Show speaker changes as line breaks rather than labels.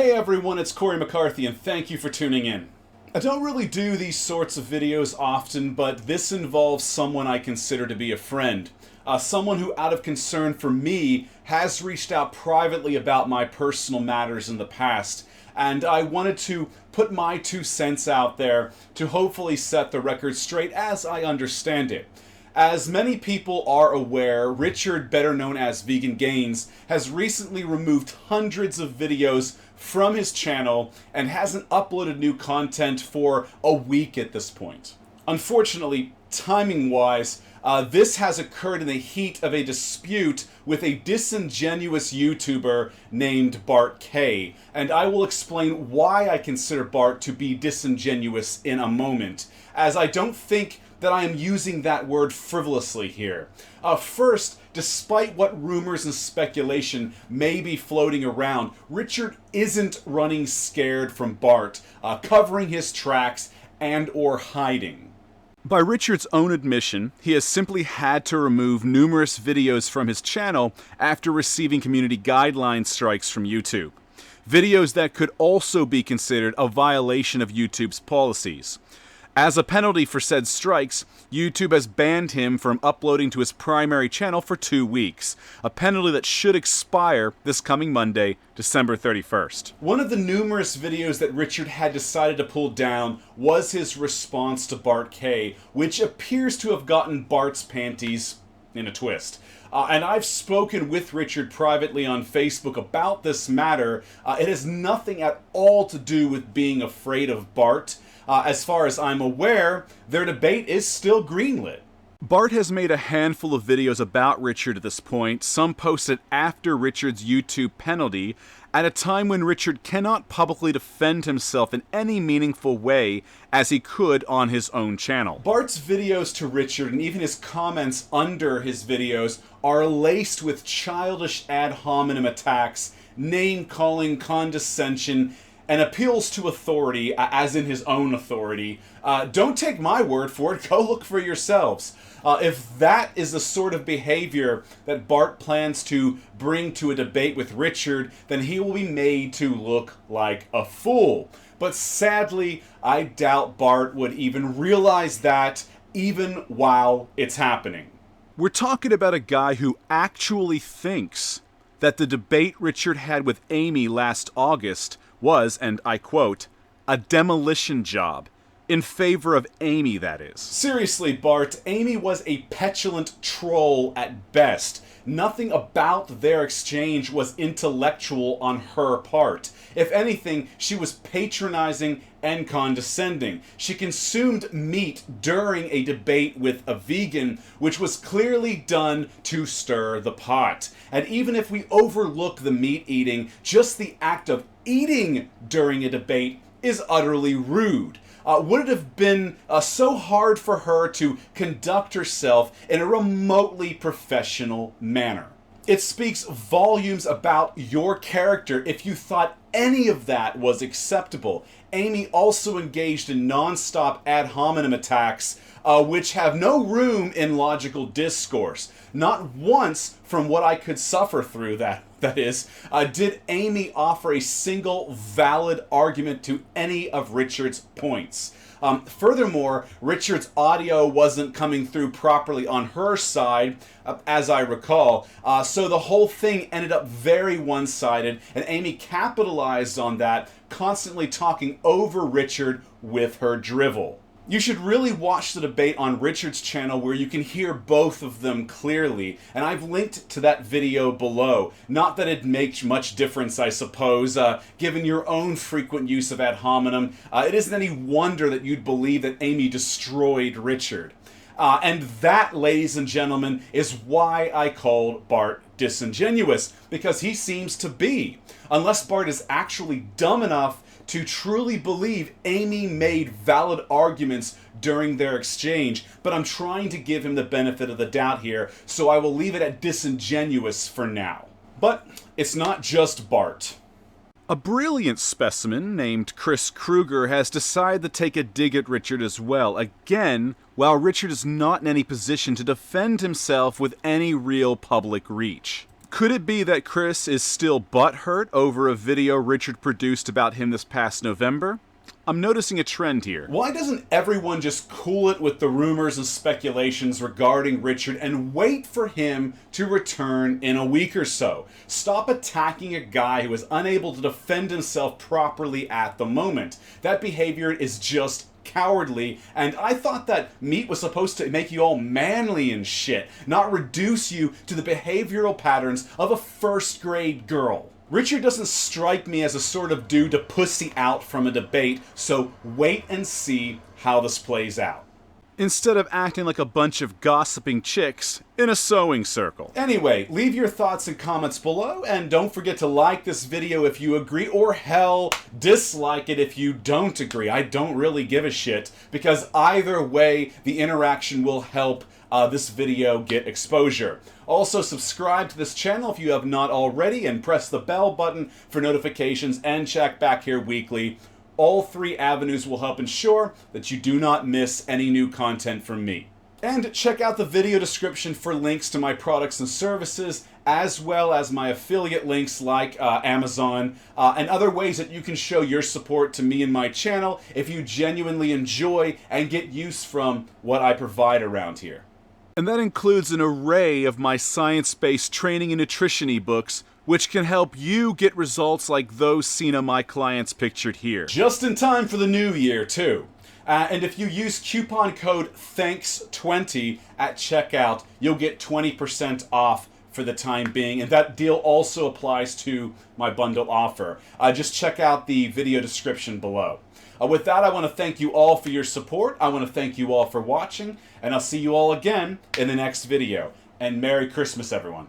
Hey everyone, it's Cory McCarthy and thank you for tuning in. I don't really do these sorts of videos often, but this involves someone I consider to be a friend. Someone who, out of concern for me, has reached out privately about my personal matters in the past. And I wanted to put my 2 cents out there to hopefully set the record straight as I understand it. As many people are aware, Richard, better known as Vegan Gains, has recently removed hundreds of videos from his channel and hasn't uploaded new content for a week at this point. Unfortunately, timing-wise, this has occurred in the heat of a dispute with a disingenuous YouTuber named Bart Kay, and I will explain why I consider Bart to be disingenuous in a moment, as I don't think that I am using that word frivolously here. First, despite what rumors and speculation may be floating around, Richard isn't running scared from Bart, covering his tracks and or hiding. By Richard's own admission, he has simply had to remove numerous videos from his channel after receiving community guideline strikes from YouTube. Videos that could also be considered a violation of YouTube's policies. As a penalty for said strikes, YouTube has banned him from uploading to his primary channel for 2 weeks, a penalty that should expire this coming Monday, December 31st. One of the numerous videos that Richard had decided to pull down was his response to Bart Kay, which appears to have gotten Bart's panties in a twist. And I've spoken with Richard privately on Facebook about this matter. It has nothing at all to do with being afraid of Bart. As far as I'm aware, their debate is still greenlit. Bart has made a handful of videos about Richard at this point, some posted after Richard's YouTube penalty, at a time when Richard cannot publicly defend himself in any meaningful way as he could on his own channel. Bart's videos to Richard and even his comments under his videos are laced with childish ad hominem attacks, name-calling, condescension, and appeals to authority, as in his own authority. Don't take my word for it, go look for yourselves. If that is the sort of behavior that Bart plans to bring to a debate with Richard, then he will be made to look like a fool. But sadly, I doubt Bart would even realize that, even while it's happening. We're talking about a guy who actually thinks that the debate Richard had with Aimee last August was, and I quote, a demolition job. In favor of Aimee, that is. Seriously, Bart, Aimee was a petulant troll at best. Nothing about their exchange was intellectual on her part. If anything, she was patronizing and condescending. She consumed meat during a debate with a vegan, which was clearly done to stir the pot. And even if we overlook the meat eating, just the act of eating during a debate is utterly rude. Would it have been so hard for her to conduct herself in a remotely professional manner? It speaks volumes about your character if you thought any of that was acceptable. Aimee also engaged in non-stop ad hominem attacks, which have no room in logical discourse. Not once, from what I could suffer through that is, did Aimee offer a single valid argument to any of Richard's points. Furthermore, Richard's audio wasn't coming through properly on her side, as I recall, so the whole thing ended up very one-sided, and Aimee capitalized on that, constantly talking over Richard with her drivel. You should really watch the debate on Richard's channel where you can hear both of them clearly, and I've linked to that video below. Not that it makes much difference, I suppose, given your own frequent use of ad hominem. It isn't any wonder that you'd believe that Aimee destroyed Richard. And that, ladies and gentlemen, is why I called Bart disingenuous, because he seems to be. Unless Bart is actually dumb enough to truly believe Aimee made valid arguments during their exchange, but I'm trying to give him the benefit of the doubt here, so I will leave it at disingenuous for now. But it's not just Bart. A brilliant specimen named Kruger has decided to take a dig at Richard as well, again, while Richard is not in any position to defend himself with any real public reach. Could it be that Chris is still butthurt over a video Richard produced about him this past November? I'm noticing a trend here. Why doesn't everyone just cool it with the rumors and speculations regarding Richard and wait for him to return in a week or so? Stop attacking a guy who is unable to defend himself properly at the moment. That behavior is just cowardly, and I thought that meat was supposed to make you all manly and shit, not reduce you to the behavioral patterns of a first-grade girl. Richard doesn't strike me as a sort of dude to pussy out from a debate, so wait and see how this plays out. Instead of acting like a bunch of gossiping chicks in a sewing circle. Anyway, leave your thoughts and comments below, and don't forget to like this video if you agree, or hell, dislike it if you don't agree. I don't really give a shit, because either way, the interaction will help this video get exposure. Also, subscribe to this channel if you have not already, and press the bell button for notifications, and check back here weekly. All three avenues will help ensure that you do not miss any new content from me. And check out the video description for links to my products and services, as well as my affiliate links like Amazon, and other ways that you can show your support to me and my channel if you genuinely enjoy and get use from what I provide around here. And that includes an array of my science-based training and nutrition ebooks, which can help you get results like those seen on my clients pictured here. Just in time for the new year, too. And if you use coupon code THANKS20 at checkout, you'll get 20% off for the time being. And that deal also applies to my bundle offer. Just check out the video description below. With that, I want to thank you all for your support. I want to thank you all for watching. And I'll see you all again in the next video. And Merry Christmas, everyone.